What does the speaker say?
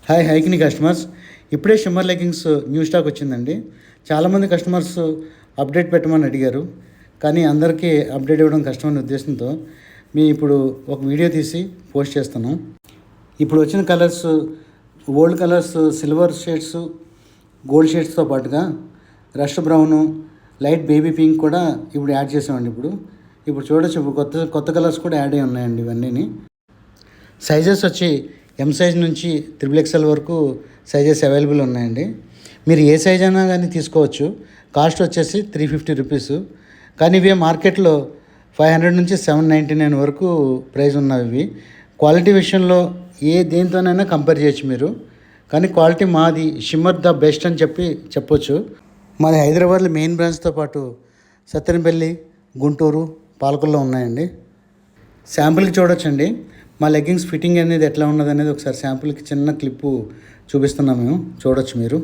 Hi హైకిని customers. ఇప్పుడే shimmer leggings new stock వచ్చిందండి. చాలామంది కస్టమర్స్ అప్డేట్ పెట్టమని అడిగారు, కానీ అందరికీ అప్డేట్ ఇవ్వడం కష్టమనే ఉద్దేశంతో ఇప్పుడు ఒక వీడియో తీసి పోస్ట్ చేస్తున్నాం. ఇప్పుడు వచ్చిన colours old colours, silver shades, gold షేడ్స్తో పాటుగా rust brown, light baby pink కూడా ఇప్పుడు యాడ్ చేసామండి. ఇప్పుడు చూడొచ్చు, ఇప్పుడు కొత్త కొత్త కలర్స్ కూడా యాడ్ అయ్యి ఉన్నాయండి. ఇవన్నీ సైజెస్ వచ్చి ఎం సైజ్ నుంచి XXL వరకు సైజెస్ అవైలబుల్ ఉన్నాయండి. మీరు ఏ సైజ్ అయినా కానీ తీసుకోవచ్చు. కాస్ట్ వచ్చేసి 350 రూపీస్. కానీ ఇవి మార్కెట్లో 500 నుంచి 799 వరకు ప్రైస్ ఉన్నవి. క్వాలిటీ విషయంలో దేనితోనైనా కంపేర్ చేయొచ్చు మీరు. కానీ క్వాలిటీ మాది షిమ్మర్ ద బెస్ట్ అని చెప్పొచ్చు. మాది హైదరాబాద్లో మెయిన్ బ్రాంచ్తో పాటు సత్తెనపల్లి, గుంటూరు, పాలకొల్లో ఉన్నాయండి. శాంపుల్కి చూడొచ్చండి మా లెగ్గింగ్స్ ఫిట్టింగ్ అనేది ఎట్లా ఉన్నదనేది. ఒకసారి శాంపుల్కి చిన్న క్లిప్పు చూపిస్తున్నాం మేము, చూడొచ్చు మీరు.